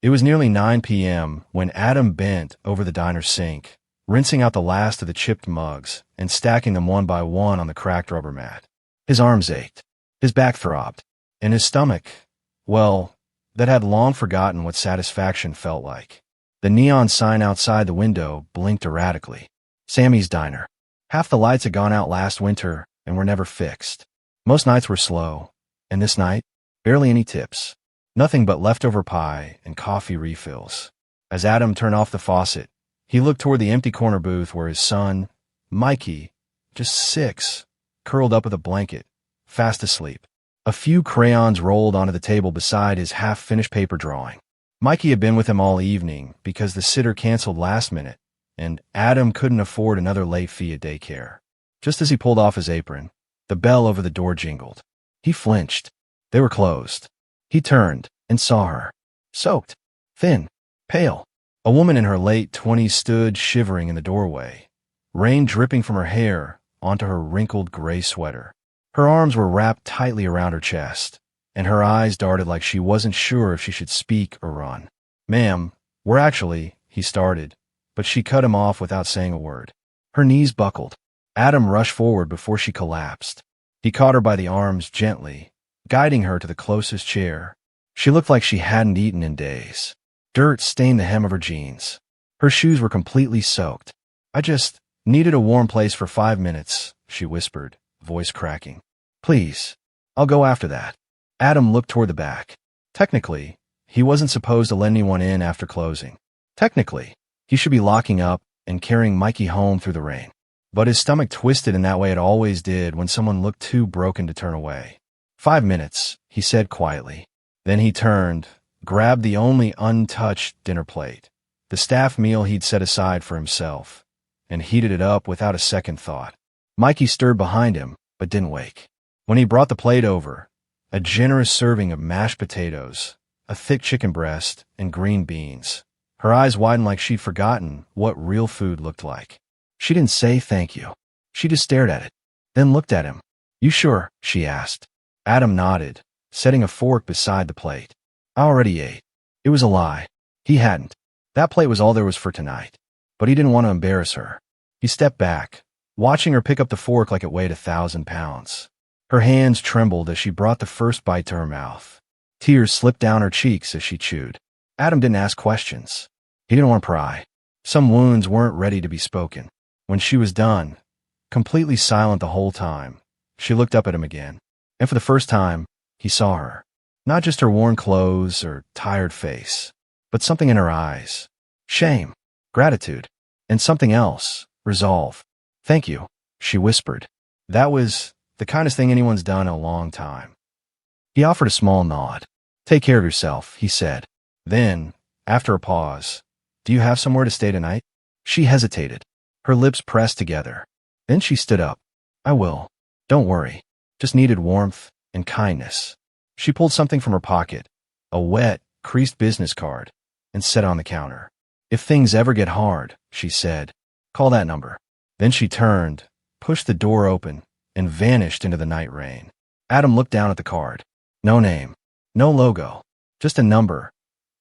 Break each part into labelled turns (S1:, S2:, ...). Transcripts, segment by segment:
S1: It was nearly 9 p.m. when Adam bent over the diner sink, rinsing out the last of the chipped mugs and stacking them one by one on the cracked rubber mat. His arms ached, his back throbbed, and his stomach, well, that had long forgotten what satisfaction felt like. The neon sign outside the window blinked erratically. Sammy's Diner. Half the lights had gone out last winter and were never fixed. Most nights were slow, and this night, barely any tips. Nothing but leftover pie and coffee refills. As Adam turned off the faucet, he looked toward the empty corner booth where his son, Mikey, just 6, curled up with a blanket, fast asleep. A few crayons rolled onto the table beside his half-finished paper drawing. Mikey had been with him all evening because the sitter canceled last minute, and Adam couldn't afford another late fee at daycare. Just as he pulled off his apron, the bell over the door jingled. He flinched. They were closed. He turned and saw her. Soaked, thin, pale. A woman in her late 20s stood shivering in the doorway, rain dripping from her hair onto her wrinkled gray sweater. Her arms were wrapped tightly around her chest, and her eyes darted like she wasn't sure if she should speak or run. "Ma'am, we're actually," he started, but she cut him off without saying a word. Her knees buckled. Adam rushed forward before she collapsed. He caught her by the arms gently, guiding her to the closest chair. She looked like she hadn't eaten in days. Dirt stained the hem of her jeans. Her shoes were completely soaked. "I just needed a warm place for 5 minutes," she whispered, voice cracking. "Please, I'll go after that." Adam looked toward the back. Technically, he wasn't supposed to let anyone in after closing. Technically, he should be locking up and carrying Mikey home through the rain. But his stomach twisted in that way it always did when someone looked too broken to turn away. 5 minutes, he said quietly. Then he turned, grabbed the only untouched dinner plate, the staff meal he'd set aside for himself, and heated it up without a second thought. Mikey stirred behind him, but didn't wake. When he brought the plate over, a generous serving of mashed potatoes, a thick chicken breast, and green beans, her eyes widened like she'd forgotten what real food looked like. She didn't say thank you. She just stared at it, then looked at him. "You sure?" she asked. Adam nodded, setting a fork beside the plate. "I already ate." It was a lie. He hadn't. That plate was all there was for tonight. But he didn't want to embarrass her. He stepped back, watching her pick up the fork like it weighed 1,000 pounds. Her hands trembled as she brought the first bite to her mouth. Tears slipped down her cheeks as she chewed. Adam didn't ask questions. He didn't want to pry. Some wounds weren't ready to be spoken. When she was done, completely silent the whole time, she looked up at him again. And for the first time, he saw her. Not just her worn clothes or tired face, but something in her eyes. Shame, gratitude, and something else, resolve. "Thank you," she whispered. That was the kindest thing anyone's done in a long time. He offered a small nod. "Take care of yourself," he said. Then, after a pause, "Do you have somewhere to stay tonight?" She hesitated, her lips pressed together. Then she stood up. "I will. Don't worry. Just needed warmth and kindness." She pulled something from her pocket, a wet, creased business card, and set it on the counter. "If things ever get hard," she said, "call that number." Then she turned, pushed the door open, and vanished into the night rain. Adam looked down at the card. No name, no logo, just a number,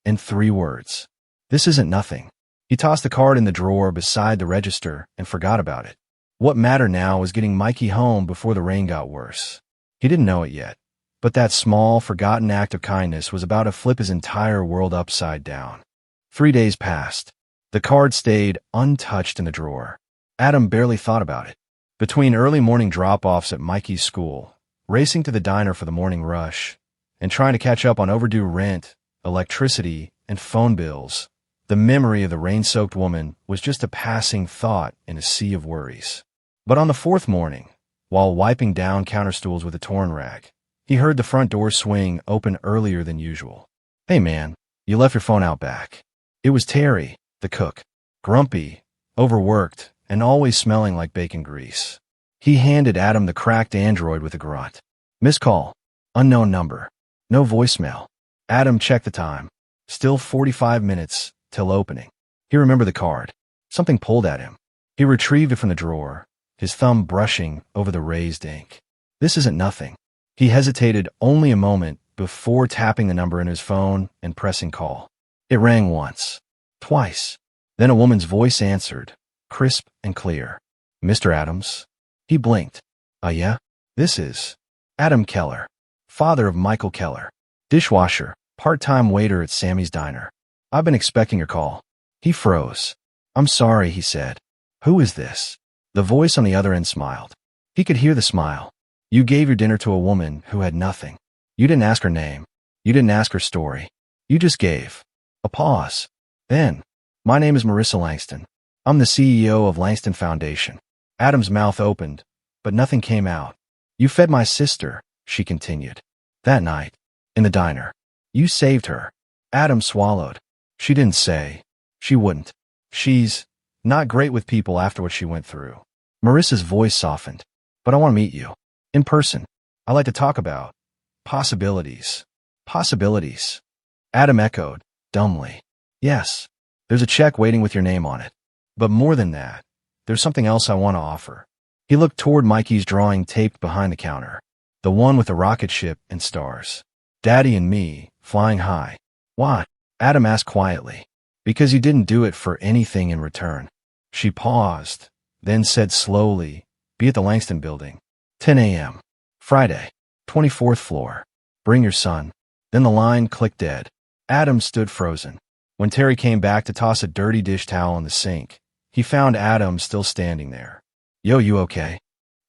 S1: and 3 words. "This isn't nothing." He tossed the card in the drawer beside the register and forgot about it. What mattered now was getting Mikey home before the rain got worse. He didn't know it yet, but that small, forgotten act of kindness was about to flip his entire world upside down. 3 days passed. The card stayed untouched in the drawer. Adam barely thought about it. Between early morning drop-offs at Mikey's school, racing to the diner for the morning rush, and trying to catch up on overdue rent, electricity, and phone bills, the memory of the rain-soaked woman was just a passing thought in a sea of worries. But on the 4th morning, while wiping down counter stools with a torn rag, he heard the front door swing open earlier than usual. "Hey man, you left your phone out back." It was Terry, the cook, grumpy, overworked, and always smelling like bacon grease. He handed Adam the cracked Android with a grunt. "Missed call. Unknown number. No voicemail." Adam checked the time. Still 45 minutes till opening. He remembered the card. Something pulled at him. He retrieved it from the drawer, his thumb brushing over the raised ink. "This isn't nothing." He hesitated only a moment before tapping the number in his phone and pressing call. It rang once, twice. Then a woman's voice answered, crisp and clear. Mr. Adams? He blinked. Yeah? This is Adam Keller, father of Michael Keller, dishwasher, part-time waiter at Sammy's Diner. I've been expecting your call. He froze. I'm sorry, he said. Who is this? The voice on the other end smiled. He could hear the smile. You gave your dinner to a woman who had nothing. You didn't ask her name. You didn't ask her story. You just gave. A pause. Then, my name is Marissa Langston. I'm the CEO of Langston Foundation. Adam's mouth opened, but nothing came out. You fed my sister, she continued. That night, in the diner. You saved her. Adam swallowed. She didn't say. She wouldn't. She's not great with people after what she went through. Marissa's voice softened. But I want to meet you. In person. I like to talk about possibilities. Possibilities. Adam echoed, dumbly. Yes. There's a check waiting with your name on it. But more than that, there's something else I want to offer. He looked toward Mikey's drawing taped behind the counter. The one with the rocket ship and stars. Daddy and me, flying high. Why? Adam asked quietly. Because you didn't do it for anything in return. She paused, then said slowly, be at the Langston building. 10 a.m. Friday. 24th floor. Bring your son. Then the line clicked dead. Adam stood frozen. When Terry came back to toss a dirty dish towel in the sink, he found Adam still standing there. Yo, you okay?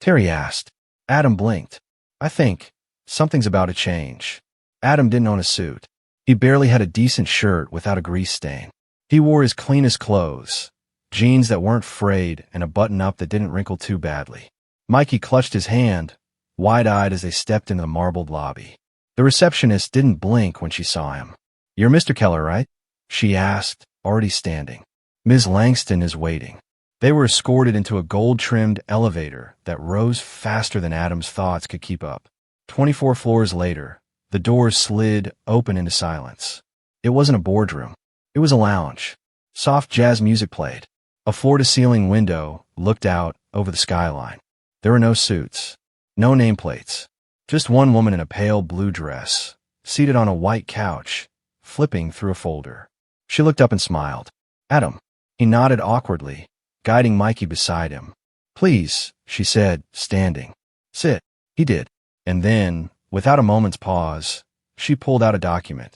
S1: Terry asked. Adam blinked. I think something's about to change. Adam didn't own a suit. He barely had a decent shirt without a grease stain. He wore his cleanest clothes, jeans that weren't frayed and a button-up that didn't wrinkle too badly. Mikey clutched his hand, wide-eyed as they stepped into the marbled lobby. The receptionist didn't blink when she saw him. You're Mr. Keller, right? She asked, already standing. Ms. Langston is waiting. They were escorted into a gold-trimmed elevator that rose faster than Adam's thoughts could keep up. 24 floors later, the doors slid open into silence. It wasn't a boardroom. It was a lounge. Soft jazz music played. A floor-to-ceiling window looked out over the skyline. There were no suits, no nameplates. Just one woman in a pale blue dress, seated on a white couch, flipping through a folder. She looked up and smiled. Adam. He nodded awkwardly, guiding Mikey beside him. Please, she said, standing. Sit. He did. And then, without a moment's pause, she pulled out a document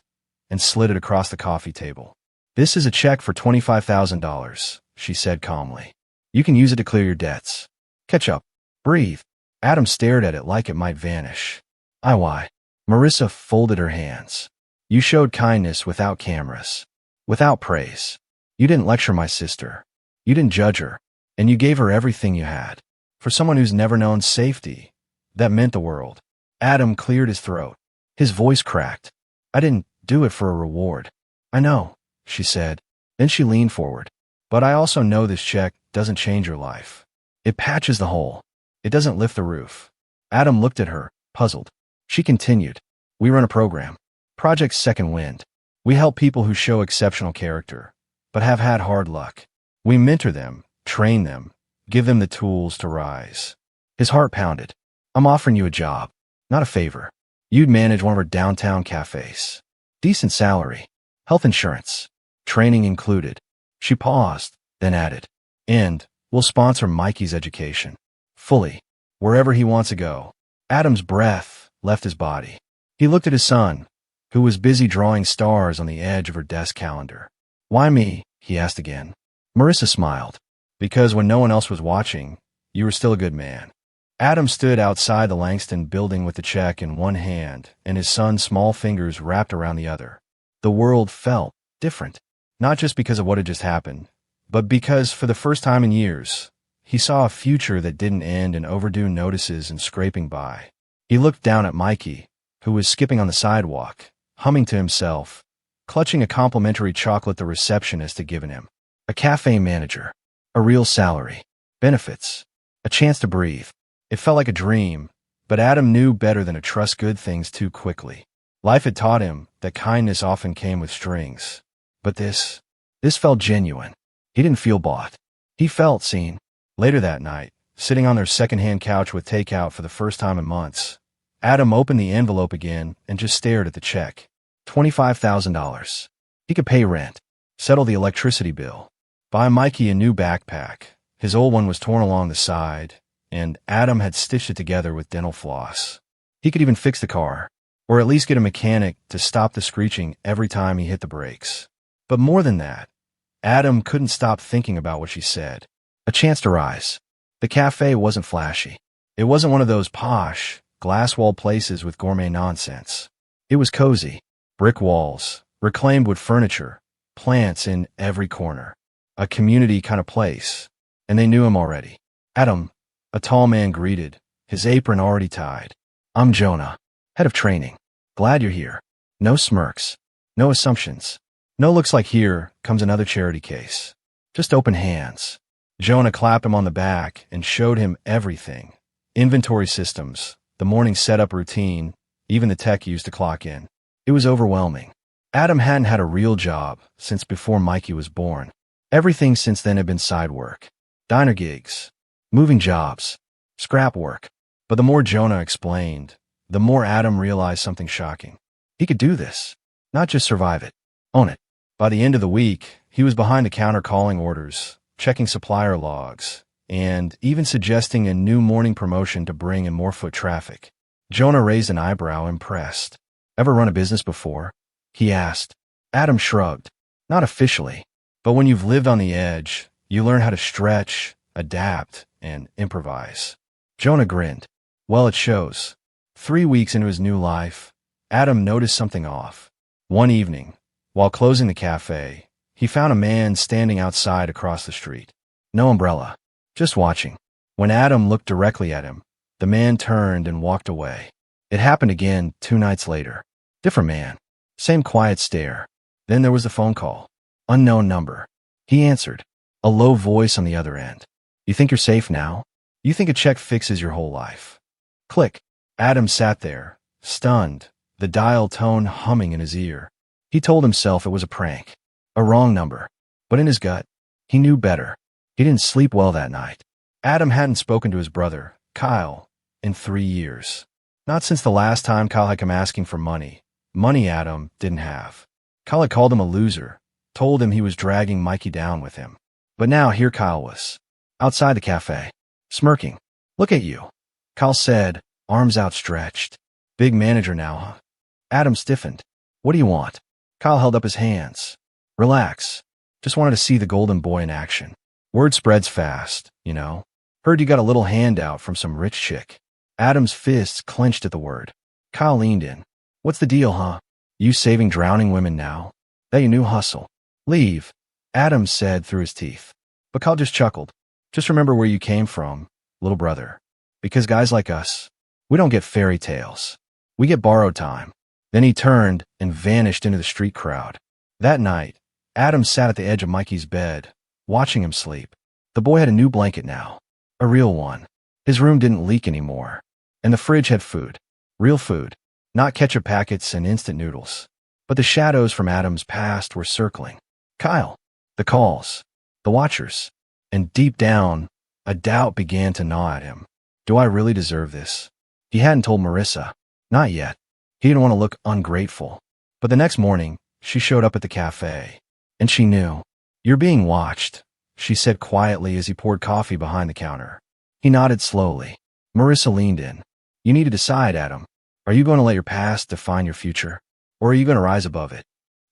S1: and slid it across the coffee table. This is a check for $25,000, she said calmly. You can use it to clear your debts. Catch up. Breathe. Adam stared at it like it might vanish. Why? Marissa folded her hands. You showed kindness without cameras, without praise. You didn't lecture my sister. You didn't judge her. And you gave her everything you had. For someone who's never known safety, that meant the world. Adam cleared his throat. His voice cracked. I didn't do it for a reward. I know, she said. Then she leaned forward. But I also know this check doesn't change your life. It patches the hole. It doesn't lift the roof. Adam looked at her, puzzled. She continued. We run a program. Project Second Wind. We help people who show exceptional character, but have had hard luck. We mentor them, train them, give them the tools to rise. His heart pounded. I'm offering you a job, not a favor. You'd manage one of our downtown cafes. Decent salary, health insurance, training included. She paused, then added, and we'll sponsor Mikey's education. Fully, wherever he wants to go. Adam's breath left his body. He looked at his son, who was busy drawing stars on the edge of her desk calendar. Why me? He asked again. Marissa smiled. Because when no one else was watching, you were still a good man. Adam stood outside the Langston building with the check in one hand and his son's small fingers wrapped around the other. The world felt different, not just because of what had just happened, but because for the first time in years, he saw a future that didn't end in overdue notices and scraping by. He looked down at Mikey, who was skipping on the sidewalk, humming to himself, clutching a complimentary chocolate the receptionist had given him. A cafe manager, a real salary, benefits, a chance to breathe. It felt like a dream, but Adam knew better than to trust good things too quickly. Life had taught him that kindness often came with strings. But this felt genuine. He didn't feel bought. He felt seen. Later that night, sitting on their second-hand couch with takeout for the first time in months, Adam opened the envelope again and just stared at the check. $25,000. He could pay rent, settle the electricity bill, buy Mikey a new backpack. His old one was torn along the side, and Adam had stitched it together with dental floss. He could even fix the car, or at least get a mechanic to stop the screeching every time he hit the brakes. But more than that, Adam couldn't stop thinking about what she said. A chance to rise. The cafe wasn't flashy. It wasn't one of those posh, glass-walled places with gourmet nonsense. It was cozy. Brick walls, reclaimed wood furniture, plants in every corner. A community kind of place. And they knew him already. Adam, a tall man, greeted, his apron already tied. "I'm Jonah, head of training. Glad you're here." No smirks. No assumptions. No looks like here comes another charity case. Just open hands. Jonah clapped him on the back and showed him everything. Inventory systems, the morning setup routine, even the tech used to clock in. It was overwhelming. Adam hadn't had a real job since before Mikey was born. Everything since then had been side work. Diner gigs, moving jobs, scrap work. But the more Jonah explained, the more Adam realized something shocking. He could do this. Not just survive it. Own it. By the end of the week, he was behind the counter calling orders, checking supplier logs, and even suggesting a new morning promotion to bring in more foot traffic. Jonah raised an eyebrow, impressed. "Ever run a business before?" he asked. Adam shrugged. "Not officially, but when you've lived on the edge, you learn how to stretch, adapt, and improvise." Jonah grinned. "Well, it shows." 3 weeks into his new life, Adam noticed something off. One evening, while closing the cafe, he found a man standing outside across the street. No umbrella, just watching. When Adam looked directly at him, the man turned and walked away. It happened again 2 nights later. Different man. Same quiet stare. Then there was the phone call. Unknown number. He answered. A low voice on the other end. "You think you're safe now? You think a check fixes your whole life?" Click. Adam sat there, stunned, the dial tone humming in his ear. He told himself it was a prank. A wrong number. But in his gut, he knew better. He didn't sleep well that night. Adam hadn't spoken to his brother, Kyle, in 3 years. Not since the last time Kyle had come asking for money. Money Adam didn't have. Kyle had called him a loser, told him he was dragging Mikey down with him. But now here Kyle was, outside the cafe, smirking. "Look at you," Kyle said, arms outstretched. "Big manager now, huh?" Adam stiffened. "What do you want?" Kyle held up his hands. "Relax. Just wanted to see the golden boy in action. Word spreads fast, you know. Heard you got a little handout from some rich chick." Adam's fists clenched at the word. Kyle leaned in. "What's the deal, huh? You saving drowning women now? That your new hustle?" "Leave," Adam said through his teeth. But Kyle just chuckled. "Just remember where you came from, little brother. Because guys like us, we don't get fairy tales. We get borrowed time." Then he turned and vanished into the street crowd. That night, Adam sat at the edge of Mikey's bed, watching him sleep. The boy had a new blanket now. A real one. His room didn't leak anymore. And the fridge had food. Real food. Not ketchup packets and instant noodles. But the shadows from Adam's past were circling. Kyle. The calls. The watchers. And deep down, a doubt began to gnaw at him. Do I really deserve this? He hadn't told Marissa. Not yet. He didn't want to look ungrateful. But the next morning, she showed up at the cafe. And she knew. You're being watched, she said quietly as he poured coffee behind the counter. He nodded slowly. Marissa leaned in. You need to decide, Adam. Are you going to let your past define your future? Or are you going to rise above it?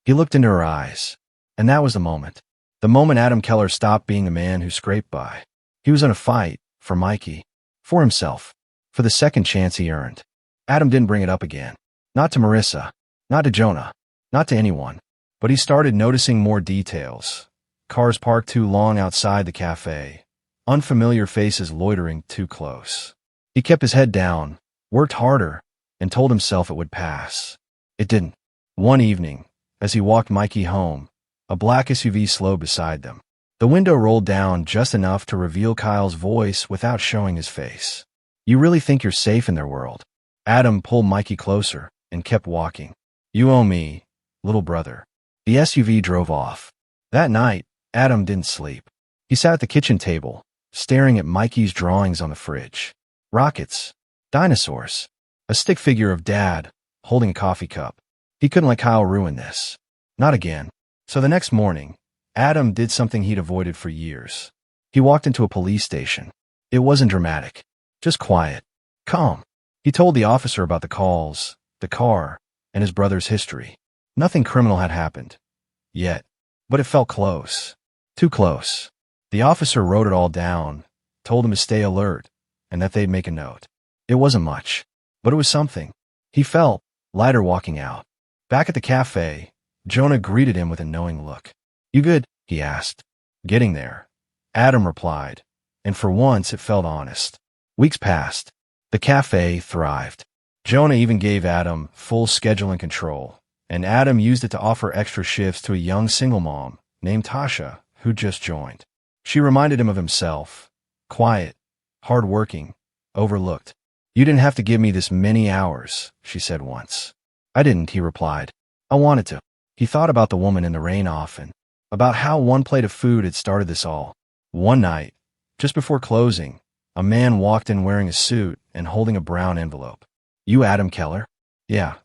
S1: He looked into her eyes. And that was the moment. The moment Adam Keller stopped being the man who scraped by. He was in a fight, for Mikey. For himself. For the second chance he earned. Adam didn't bring it up again. Not to Marissa. Not to Jonah. Not to anyone. But he started noticing more details. Cars parked too long outside the cafe. Unfamiliar faces loitering too close. He kept his head down, worked harder, and told himself it would pass. It didn't. One evening, as he walked Mikey home, a black SUV slowed beside them. The window rolled down just enough to reveal Kyle's voice without showing his face. You really think you're safe in their world? Adam pulled Mikey closer and kept walking. You owe me, little brother. The SUV drove off. That night, Adam didn't sleep. He sat at the kitchen table, staring at Mikey's drawings on the fridge. Rockets. Dinosaurs. A stick figure of Dad, holding a coffee cup. He couldn't let Kyle ruin this. Not again. So the next morning, Adam did something he'd avoided for years. He walked into a police station. It wasn't dramatic, just quiet, calm. He told the officer about the calls, the car, and his brother's history. Nothing criminal had happened, yet, but it felt close. Too close. The officer wrote it all down, told him to stay alert, and that they'd make a note. It wasn't much, but it was something. He felt lighter walking out. Back at the cafe, Jonah greeted him with a knowing look. "You good?" he asked. "Getting there," Adam replied, and for once it felt honest. Weeks passed. The cafe thrived. Jonah even gave Adam full schedule and control, and Adam used it to offer extra shifts to a young single mom named Tasha, who just joined. She reminded him of himself, quiet, hardworking, overlooked. "You didn't have to give me this many hours," she said once. "I didn't," he replied. "I wanted to." He thought about the woman in the rain often, about how one plate of food had started this all. One night, just before closing, a man walked in wearing a suit and holding a brown envelope. "You Adam Keller?" "Yeah."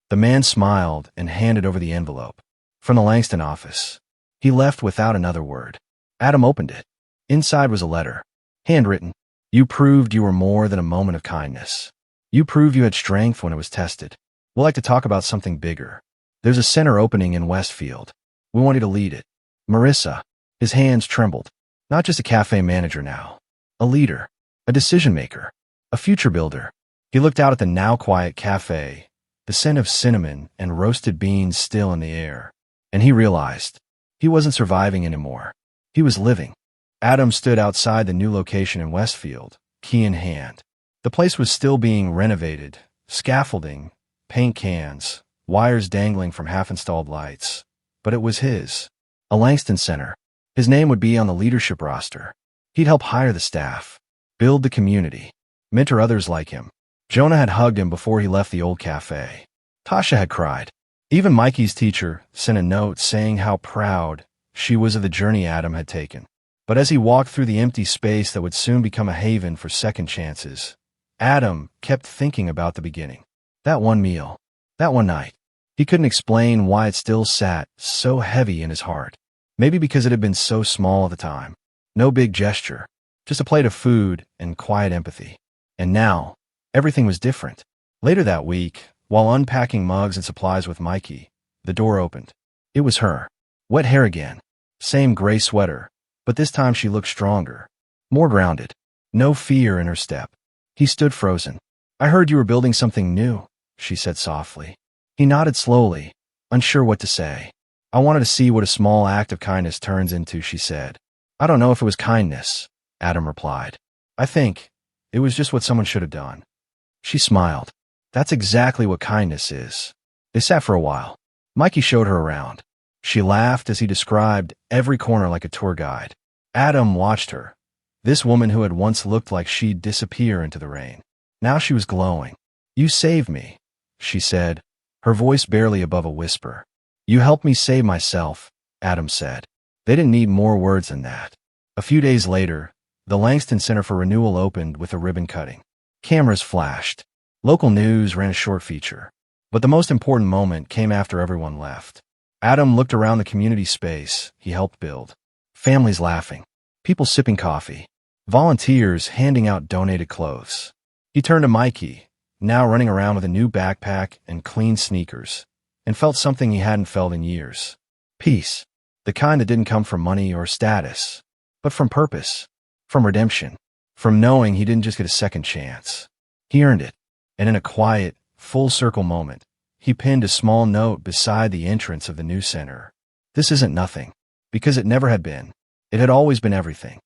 S1: The man smiled and handed over the envelope. "From the Langston office." He left without another word. Adam opened it. Inside was a letter, handwritten. "You proved you were more than a moment of kindness. You proved you had strength when it was tested. We'd like to talk about something bigger. There's a center opening in Westfield. We want you to lead it. Marissa." His hands trembled. Not just a cafe manager now. A leader. A decision maker. A future builder. He looked out at the now quiet cafe, the scent of cinnamon and roasted beans still in the air, and he realized he wasn't surviving anymore. He was living. Adam stood outside the new location in Westfield, key in hand. The place was still being renovated, scaffolding, paint cans, wires dangling from half-installed lights. But it was his. A Langston Center. His name would be on the leadership roster. He'd help hire the staff, build the community, mentor others like him. Jonah had hugged him before he left the old cafe. Tasha had cried. Even Mikey's teacher sent a note saying how proud she was of the journey Adam had taken. But as he walked through the empty space that would soon become a haven for second chances, Adam kept thinking about the beginning. That one meal. That one night. He couldn't explain why it still sat so heavy in his heart. Maybe because it had been so small at the time. No big gesture. Just a plate of food and quiet empathy. And now, everything was different. Later that week, while unpacking mugs and supplies with Mikey, the door opened. It was her. Wet hair again. Same gray sweater, but this time she looked stronger. More grounded. No fear in her step. He stood frozen. "I heard you were building something new," she said softly. He nodded slowly, unsure what to say. "I wanted to see what a small act of kindness turns into," she said. "I don't know if it was kindness," Adam replied. "I think it was just what someone should have done." She smiled. "That's exactly what kindness is." They sat for a while. Mikey showed her around. She laughed as he described every corner like a tour guide. Adam watched her. This woman who had once looked like she'd disappear into the rain. Now she was glowing. "You saved me," she said, her voice barely above a whisper. "You helped me save myself," Adam said. They didn't need more words than that. A few days later, the Langston Center for Renewal opened with a ribbon cutting. Cameras flashed. Local news ran a short feature. But the most important moment came after everyone left. Adam looked around the community space he helped build. Families laughing. People sipping coffee. Volunteers handing out donated clothes. He turned to Mikey, now running around with a new backpack and clean sneakers, and felt something he hadn't felt in years. Peace. The kind that didn't come from money or status, but from purpose, from redemption, from knowing he didn't just get a second chance. He earned it, and in a quiet, full-circle moment, he pinned a small note beside the entrance of the new center. "This isn't nothing," because it never had been. It had always been everything.